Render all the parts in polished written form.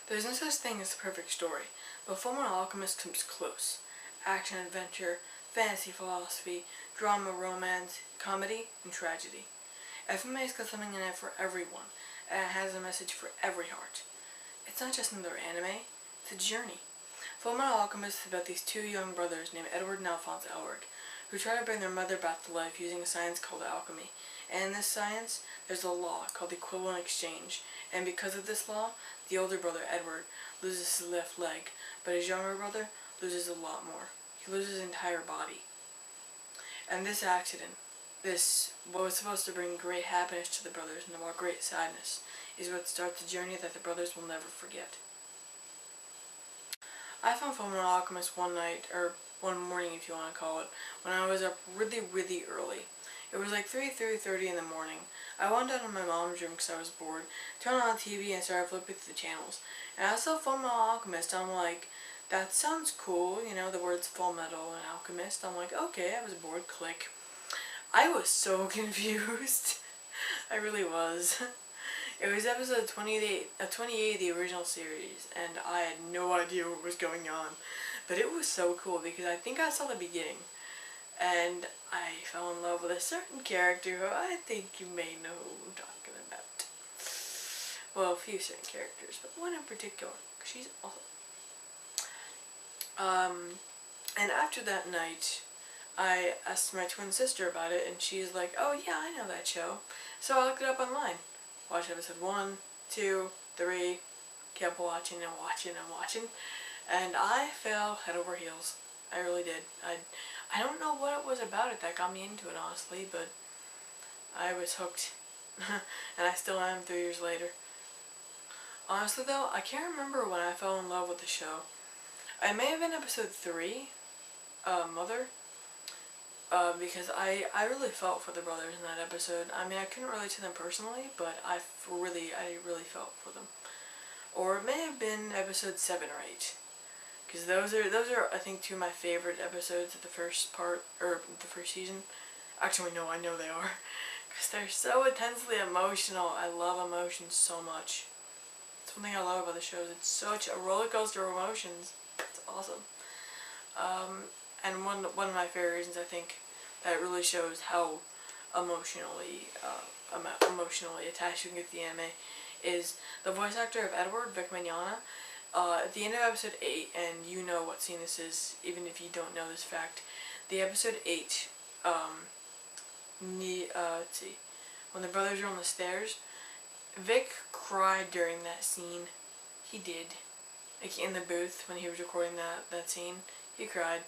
There's no such thing as the perfect story, but Fullmetal Alchemist comes close. Action, adventure, fantasy, philosophy, drama, romance, comedy, and tragedy. FMA's got something in it for everyone, and it has a message for every heart. It's not just another anime, it's a journey. Fullmetal Alchemist is about these two young brothers named Edward and Alphonse Elric, who try to bring their mother back to life using a science called alchemy. And in this science, there's a law called the equivalent exchange, and because of this law, the older brother, Edward, loses his left leg, but his younger brother loses a lot more. He loses his entire body. And this accident, what was supposed to bring great happiness to the brothers and about great sadness, is what starts a journey that the brothers will never forget. I found Fullmetal Alchemist one night, or one morning if you want to call it, when I was up really, really early. It was like 3:30 in the morning. I went down to my mom's room because I was bored, turned on the TV and started flipping through the channels. And I saw Fullmetal Alchemist. I'm like, that sounds cool, you know, the words Full Metal and Alchemist. I'm like, okay, I was bored, click. I was so confused. I really was. It was episode 28 of the original series, and I had no idea what was going on. But it was so cool because I think I saw the beginning, and I fell in love with a certain character who I think you may know who I'm talking about. Well, a few certain characters, but one in particular, because she's awesome. And after that night, I asked my twin sister about it, and she's like, oh yeah, I know that show. So I looked it up online. Watched episode 1, 2, 3, kept watching and watching and watching, and I fell head over heels. I really did. I don't know what it was about it that got me into it, honestly, but I was hooked. And I still am 3 years later. Honestly though, I can't remember when I fell in love with the show. I may have been episode 3, Mother, because I really felt for the brothers in that episode. I mean, I couldn't relate to them personally, but I really felt for them. Or it may have been episode 7 or 8. Because those are I think 2 of my favorite episodes of the first part, or the first season. Actually, no, I know they are. Because they're so intensely emotional. I love emotions so much. It's one thing I love about the shows. It's such a roller coaster of emotions. It's awesome. And one of my favorite reasons, I think, that it really shows how emotionally attached you can get to the anime is the voice actor of Edward, Vic Mignogna. At the end of episode 8, and you know what scene this is, even if you don't know this fact, the episode 8, let's see, when the brothers are on the stairs, Vic cried during that scene. He did. Like, in the booth, when he was recording that scene, he cried.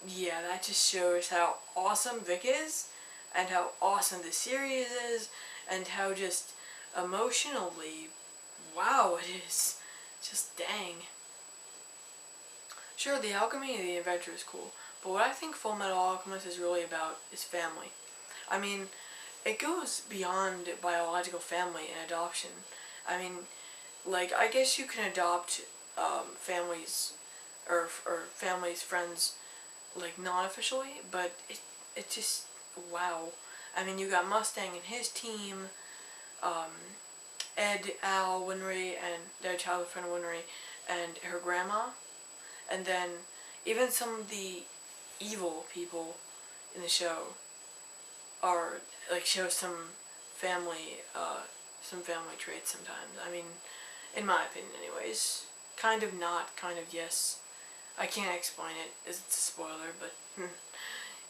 Yeah, that just shows how awesome Vic is, and how awesome the series is, and how just emotionally, wow it is. Just dang. Sure, the alchemy and the adventure is cool, but what I think Fullmetal Alchemist is really about is family. I mean, it goes beyond biological family and adoption. I mean, like, I guess you can adopt families, or families, friends, like, non-officially, but it just, wow. I mean, you got Mustang and his team, Ed, Al, Winry, and their childhood friend Winry, and her grandma, and then even some of the evil people in the show are, like, show some family traits sometimes. I mean, in my opinion anyways. Kind of not, kind of yes. I can't explain it, as it's a spoiler, but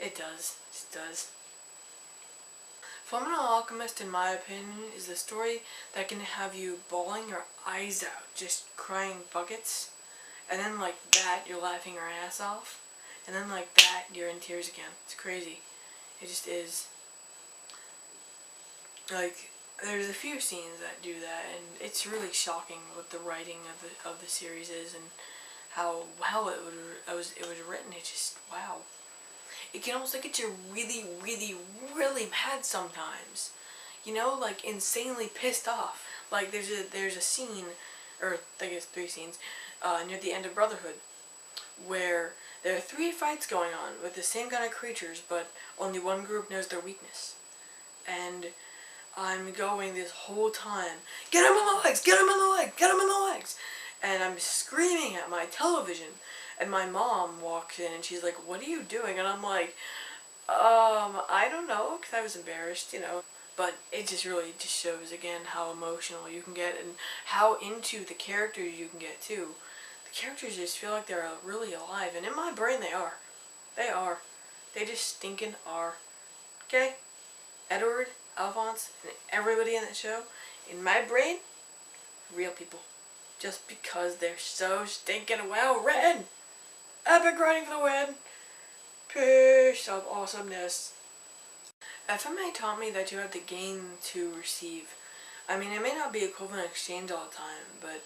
it does. It does. Fullmetal Alchemist, in my opinion, is the story that can have you bawling your eyes out, just crying buckets, and then like that, you're laughing your ass off, and then like that, you're in tears again. It's crazy. It just is. Like, there's a few scenes that do that, and it's really shocking what the writing of the series is, and how well it was written. It's just, wow. It can also get you really, really, really mad sometimes. You know, like, insanely pissed off. Like, there's a scene, or I guess 3 scenes, near the end of Brotherhood, where there are 3 fights going on with the same kind of creatures, but only one group knows their weakness. And I'm going this whole time, get him in the legs, leg, get him in the legs. And I'm screaming at my television. And my mom walks in and she's like, what are you doing? And I'm like, I don't know, because I was embarrassed, you know. But it just really just shows again how emotional you can get and how into the characters you can get too. The characters just feel like they're really alive, and in my brain they are. They are. They just stinking are. Okay? Edward, Alphonse, and everybody in that show, in my brain, real people. Just because they're so stinking well written. Epic writing for the win. Piece of awesomeness. FMA taught me that you have to gain to receive. I mean, it may not be equivalent exchange all the time, but,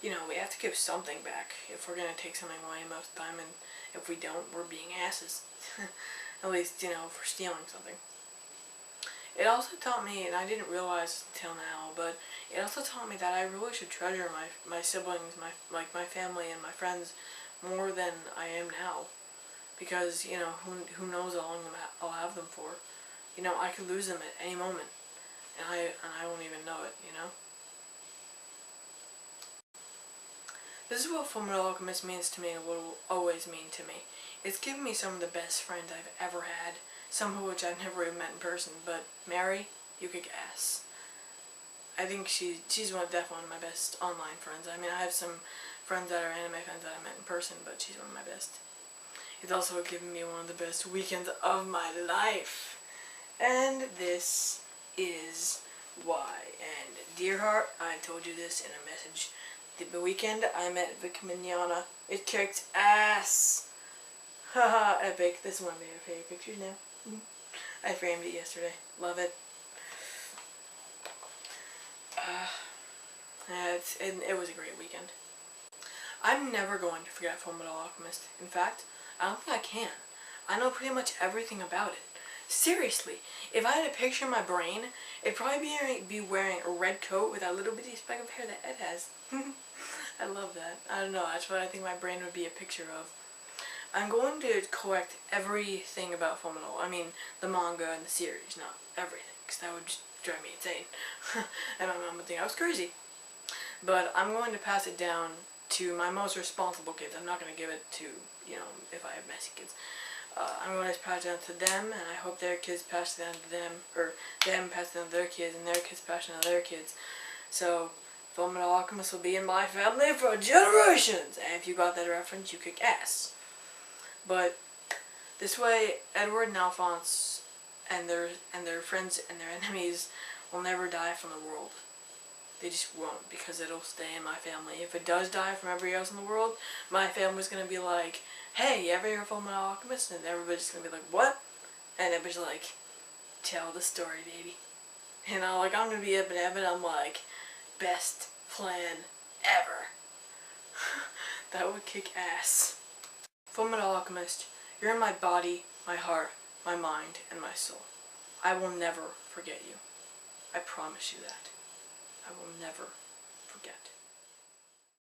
you know, we have to give something back if we're going to take something away most of the time, and if we don't, we're being asses. At least, you know, for stealing something. It also taught me, and I didn't realize until now, but it also taught me that I really should treasure my siblings, my family, and my friends more than I am now. Because, you know, who knows how long I'll have them for. You know, I could lose them at any moment, and I won't even know it, you know? This is what Fullmetal Alchemist means to me and what it will always mean to me. It's given me some of the best friends I've ever had, some of which I've never even met in person, but Mary, you kick ass. I think she's definitely one of my best online friends. I mean, I have some friends that are anime fans that I met in person, but she's one of my best. It's also given me one of the best weekends of my life. And this is why. And dear heart, I told you this in a message. The weekend I met Vic Mignogna. It kicked ass. Haha, epic. This is one of my favorite pictures now. I framed it yesterday. Love it. It was a great weekend. I'm never going to forget Fullmetal Alchemist. In fact, I don't think I can. I know pretty much everything about it. Seriously, if I had a picture in my brain, it'd probably be wearing a red coat with that little bitty speck of hair that Ed has. I love that. I don't know, that's what I think my brain would be a picture of. I'm going to collect everything about Fullmetal. I mean, the manga and the series, not everything, because that would just drive me insane. And my mom would think I was crazy. But I'm going to pass it down to my most responsible kids. I'm not going to give it to, you know, if I have messy kids. I'm going to pass it down to them, and I hope their kids pass it down to them, or them pass it down to their kids, and their kids pass it down to their kids. So, Fullmetal Alchemist will be in my family for generations! And if you got that reference, you kick ass. But, this way, Edward and Alphonse and their friends and their enemies will never die from the world. They just won't, because it'll stay in my family. If it does die from everybody else in the world, my family's gonna be like, hey, you ever hear of Fullmetal Alchemist? And everybody's gonna be like, what? And everybody's like, tell the story, baby. And I'm gonna be up in heaven, I'm like, best plan ever. That would kick ass. Fullmetal Alchemist, you're in my body, my heart, my mind, and my soul. I will never forget you. I promise you that. I will never forget.